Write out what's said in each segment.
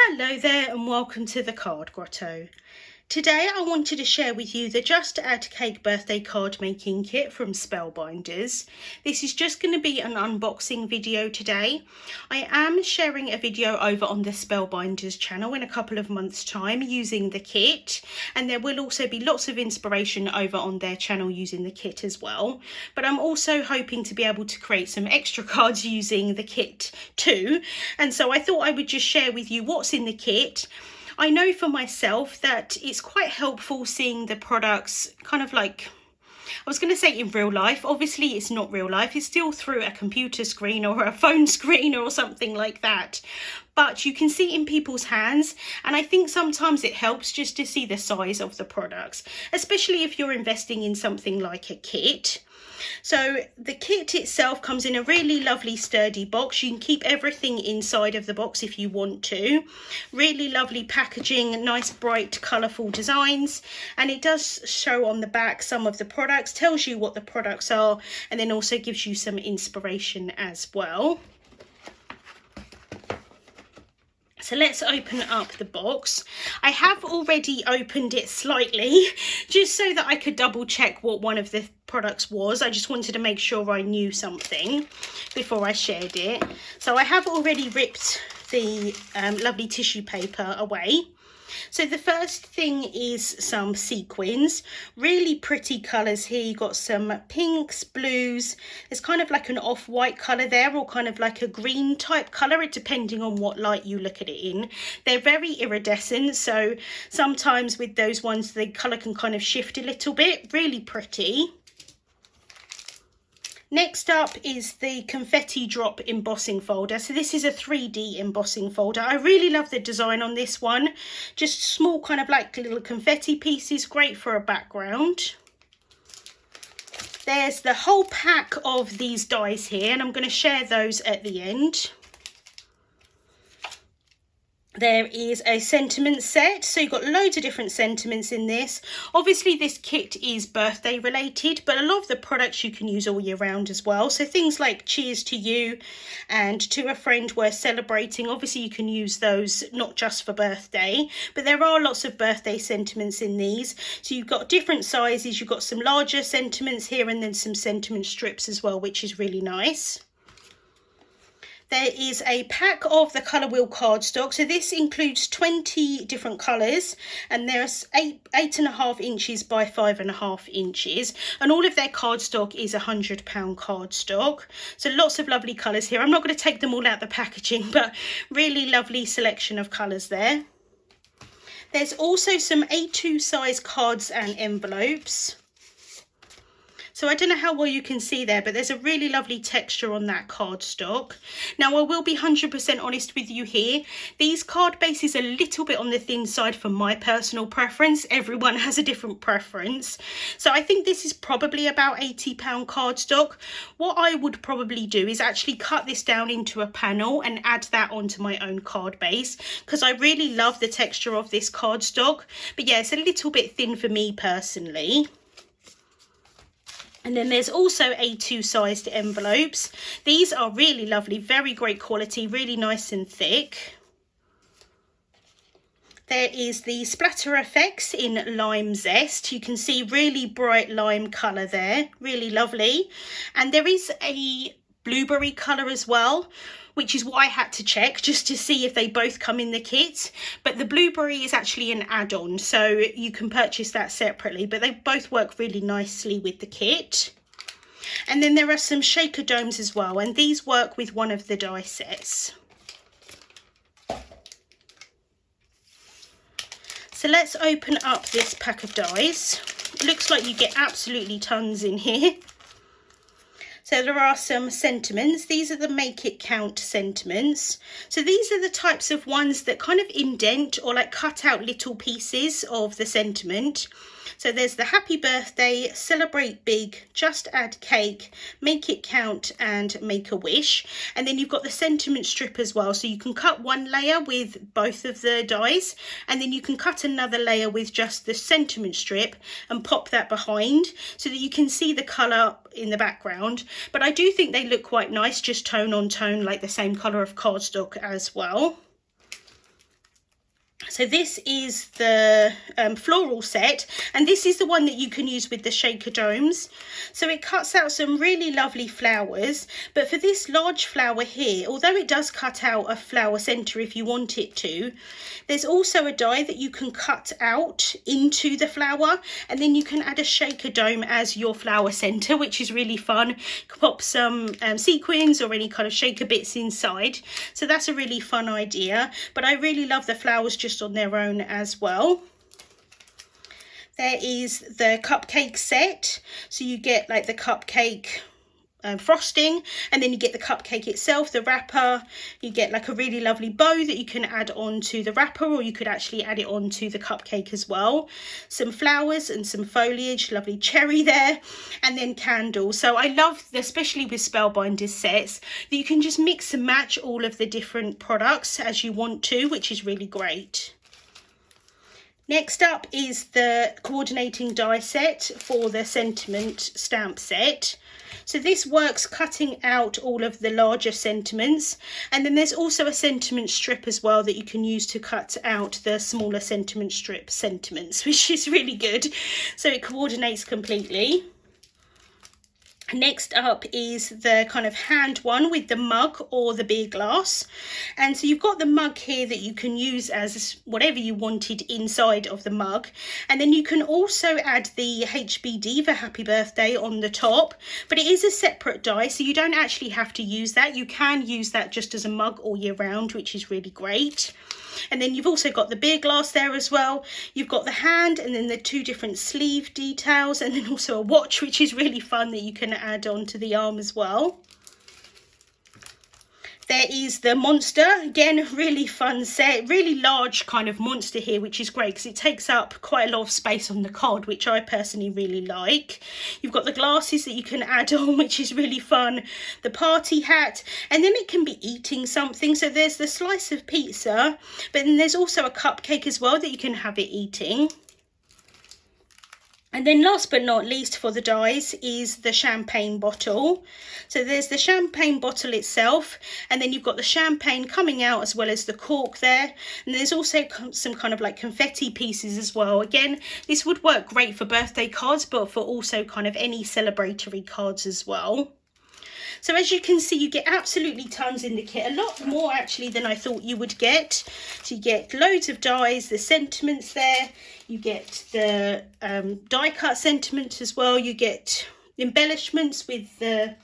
Hello there and welcome to the Card Grotto. Today I wanted to share with you the Just Add Cake birthday card making kit from Spellbinders. This is just going to be an unboxing video today. I am sharing a video over on the Spellbinders channel in a couple of months' time using the kit, and there will also be lots of inspiration over on their channel using the kit as well. But I'm also hoping to be able to create some extra cards using the kit too, and so I thought I would just share with you what's in the kit. I know for myself that it's quite helpful seeing the products kind of like, I was going to say in real life. Obviously it's not real life, it's still through a computer screen or a phone screen or something like that. But you can see it in people's hands, and I think sometimes it helps just to see the size of the products, especially if you're investing in something like a kit. So the kit itself comes in a really lovely sturdy box. You can keep everything inside of the box if you want to. Really lovely packaging, nice bright colourful designs, and it does show on the back some of the products, tells you what the products are, and then also gives you some inspiration as well. So let's open up the box. I have already opened it slightly just so that I could double check what one of the products was. I just wanted to make sure I knew something before I shared it. So I have already ripped the lovely tissue paper away. So the first thing is some sequins, really pretty colours here. You've got some pinks, blues, there's kind of like an off-white colour there, or kind of like a green type colour, depending on what light you look at it in. They're very iridescent, so sometimes with those ones the colour can kind of shift a little bit. Really pretty. Next up is the confetti drop embossing folder. So this is a 3D embossing folder. I really love the design on this one. Just small kind of like little confetti pieces, great for a background. There's the whole pack of these dies here, and I'm going to share those at the end. There is a sentiment set, so you've got loads of different sentiments in this. Obviously this kit is birthday related, but a lot of the products you can use all year round as well. So things like cheers to you and to a friend we're celebrating, obviously you can use those not just for birthday, but there are lots of birthday sentiments in these. So you've got different sizes, you've got some larger sentiments here and then some sentiment strips as well, which is really nice. There is a pack of the colour wheel cardstock. So this includes 20 different colours, and there's 8.5 inches by 5.5 inches, and all of their cardstock is £100 cardstock. So lots of lovely colours here. I'm not going to take them all out the packaging, but really lovely selection of colours there. There's also some A2 size cards and envelopes. So I don't know how well you can see there, but there's a really lovely texture on that cardstock. Now I will be 100% honest with you here. These card bases are a little bit on the thin side for my personal preference. Everyone has a different preference. So I think this is probably about £80 cardstock. What I would probably do is actually cut this down into a panel and add that onto my own card base, because I really love the texture of this cardstock. But yeah, it's a little bit thin for me personally. And then there's also A2 sized envelopes. These are really lovely, very great quality, really nice and thick. There is the Splatter Effects in Lime Zest. You can see really bright lime colour there, really lovely. And there is a blueberry colour as well, which is what I had to check just to see if they both come in the kit. But the blueberry is actually an add-on, so you can purchase that separately, but they both work really nicely with the kit. And then there are some shaker domes as well, and these work with one of the die sets. So let's open up this pack of dies. It looks like you get absolutely tons in here. So there are some sentiments. These are the Make It Count sentiments. So these are the types of ones that kind of indent or like cut out little pieces of the sentiment. So there's the Happy Birthday, Celebrate Big, Just Add Cake, Make It Count, and Make a Wish. And then you've got the sentiment strip as well. So you can cut one layer with both of the dies, and then you can cut another layer with just the sentiment strip and pop that behind so that you can see the colour in the background. But I do think they look quite nice, just tone on tone, like the same colour of cardstock as well. So this is the floral set, and this is the one that you can use with the shaker domes. So it cuts out some really lovely flowers, but for this large flower here, although it does cut out a flower centre if you want it to, there's also a die that you can cut out into the flower, and then you can add a shaker dome as your flower centre, which is really fun. You can pop some sequins or any kind of shaker bits inside, so that's a really fun idea. But I really love the flowers just on their own as well. There is the cupcake set, so you get like the cupcake frosting, and then you get the cupcake itself, the wrapper. You get like a really lovely bow that you can add on to the wrapper, or you could actually add it on to the cupcake as well. Some flowers and some foliage, lovely cherry there, and then candles. So I love, especially with Spellbinders sets, that you can just mix and match all of the different products as you want to, which is really great. Next up is the coordinating die set for the sentiment stamp set. So this works cutting out all of the larger sentiments, and then there's also a sentiment strip as well that you can use to cut out the smaller sentiment strip sentiments, which is really good. So it coordinates completely. Next up is the kind of hand one with the mug or the beer glass. And so you've got the mug here that you can use as whatever you wanted inside of the mug. And then you can also add the HBD for happy birthday on the top, but it is a separate die, so you don't actually have to use that. You can use that just as a mug all year round, which is really great. And then you've also got the beer glass there as well. You've got the hand, and then the two different sleeve details, and then also a watch, which is really fun that you can add on to the arm as well. There is the monster, again, really fun set, really large kind of monster here, which is great because it takes up quite a lot of space on the card, which I personally really like. You've got the glasses that you can add on, which is really fun, the party hat, and then it can be eating something. So there's the slice of pizza, but then there's also a cupcake as well that you can have it eating. And then last but not least for the dies is the champagne bottle. So there's the champagne bottle itself, and then you've got the champagne coming out as well as the cork there. And there's also some kind of like confetti pieces as well. Again, this would work great for birthday cards, but for also kind of any celebratory cards as well. So as you can see, you get absolutely tons in the kit, a lot more actually than I thought you would get. So you get loads of dies, the sentiments there, you get the die cut sentiments as well, you get embellishments with the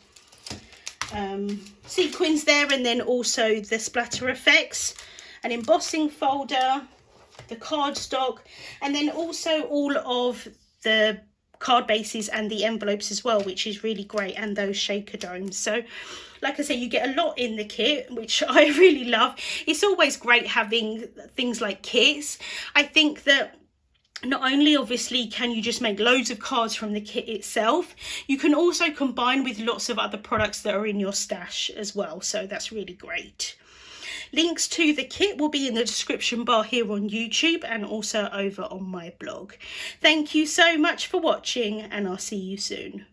sequins there, and then also the splatter effects, an embossing folder, the cardstock, and then also all of the card bases and the envelopes as well, which is really great, and those shaker domes. So like I say, you get a lot in the kit, which I really love. It's always great having things like kits. I think that not only obviously can you just make loads of cards from the kit itself, you can also combine with lots of other products that are in your stash as well, so that's really great. Links to the kit will be in the description bar here on YouTube and also over on my blog. Thank you so much for watching, and I'll see you soon.